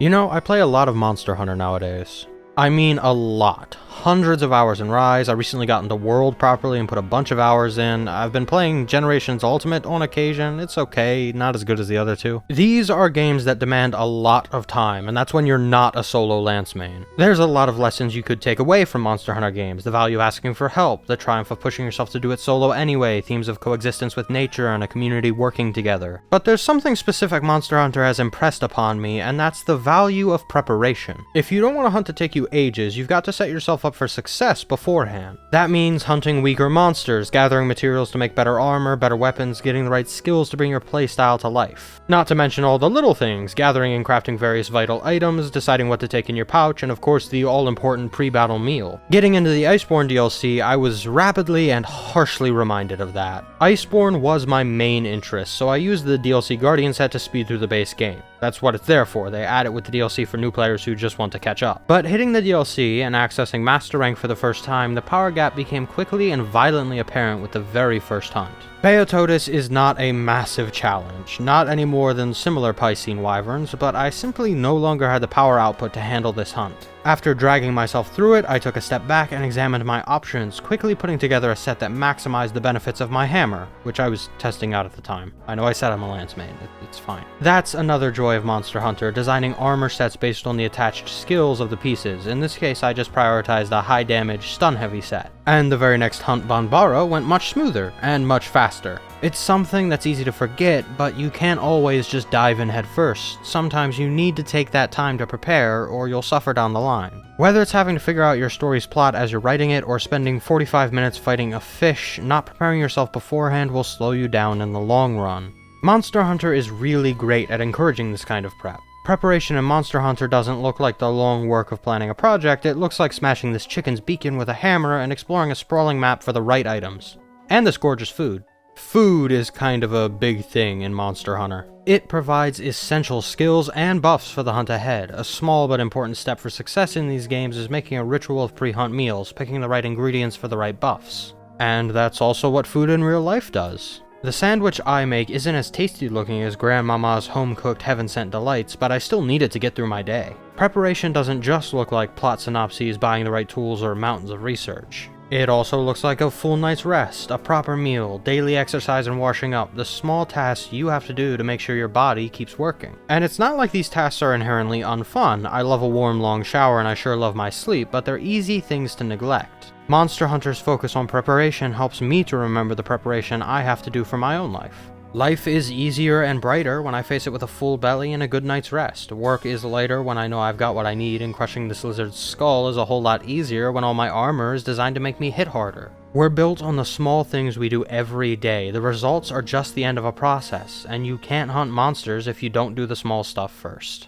You know, I play a lot of Monster Hunter nowadays. I mean a lot. Hundreds of hours in Rise. I recently got into World properly and put a bunch of hours in. I've been playing Generations Ultimate on occasion. It's okay, not as good as the other two. These are games that demand a lot of time, and that's when you're not a solo Lance main. There's a lot of lessons you could take away from Monster Hunter games. The value of asking for help, the triumph of pushing yourself to do it solo anyway, themes of coexistence with nature and a community working together. But there's something specific Monster Hunter has impressed upon me, and that's the value of preparation. If you don't want a hunt to take you ages, you've got to set yourself up for success beforehand. That means hunting weaker monsters, gathering materials to make better armor, better weapons, getting the right skills to bring your playstyle to life. Not to mention all the little things, gathering and crafting various vital items, deciding what to take in your pouch, and of course the all-important pre-battle meal. Getting into the Iceborne DLC, I was rapidly and harshly reminded of that. Iceborne was my main interest, so I used the DLC Guardian set to speed through the base game. That's what it's there for. They add it with the DLC for new players who just want to catch up. But hitting the DLC and accessing Master Rank for the first time, the power gap became quickly and violently apparent with the very first hunt. Beotodus is not a massive challenge, not any more than similar Piscine wyverns, but I simply no longer had the power output to handle this hunt. After dragging myself through it, I took a step back and examined my options, quickly putting together a set that maximized the benefits of my hammer, which I was testing out at the time. I know I said I'm a Lance main, it's fine. That's another joy of Monster Hunter, designing armor sets based on the attached skills of the pieces. In this case, I just prioritized a high damage, stun heavy set. And the very next hunt, Banbara, went much smoother and much faster. It's something that's easy to forget, but you can't always just dive in head first. Sometimes you need to take that time to prepare, or you'll suffer down the line. Whether it's having to figure out your story's plot as you're writing it, or spending 45 minutes fighting a fish, not preparing yourself beforehand will slow you down in the long run. Monster Hunter is really great at encouraging this kind of prep. Preparation in Monster Hunter doesn't look like the long work of planning a project, it looks like smashing this chicken's beacon with a hammer and exploring a sprawling map for the right items. And this gorgeous food. Food is kind of a big thing in Monster Hunter. It provides essential skills and buffs for the hunt ahead. A small but important step for success in these games is making a ritual of pre-hunt meals, picking the right ingredients for the right buffs. And that's also what food in real life does. The sandwich I make isn't as tasty looking as Grandmama's home-cooked heaven-sent delights, but I still need it to get through my day. Preparation doesn't just look like plot synopses, buying the right tools, or mountains of research. It also looks like a full night's rest, a proper meal, daily exercise and washing up, the small tasks you have to do to make sure your body keeps working. And it's not like these tasks are inherently unfun. I love a warm, long shower and I sure love my sleep, but they're easy things to neglect. Monster Hunter's focus on preparation helps me to remember the preparation I have to do for my own life. Life is easier and brighter when I face it with a full belly and a good night's rest. Work is lighter when I know I've got what I need, and crushing this lizard's skull is a whole lot easier when all my armor is designed to make me hit harder. We're built on the small things we do every day. The results are just the end of a process, and you can't hunt monsters if you don't do the small stuff first.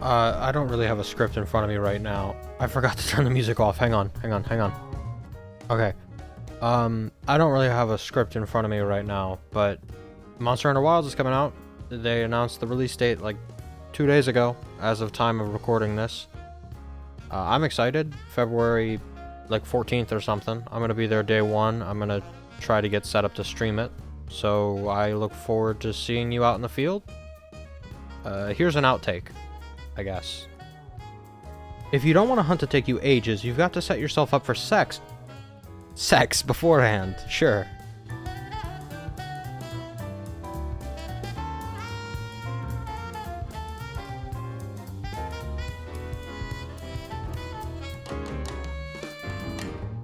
I don't really have a script in front of me right now. I forgot to turn the music off. Hang on. Okay. I don't really have a script in front of me right now, but Monster Hunter Wilds is coming out. They announced the release date like 2 days ago, as of time of recording this. I'm excited. February like 14th or something. I'm gonna be there day one. I'm gonna try to get set up to stream it. So I look forward to seeing you out in the field. Here's an outtake, I guess. If you don't want a hunt to take you ages, you've got to set yourself up for sex beforehand, sure.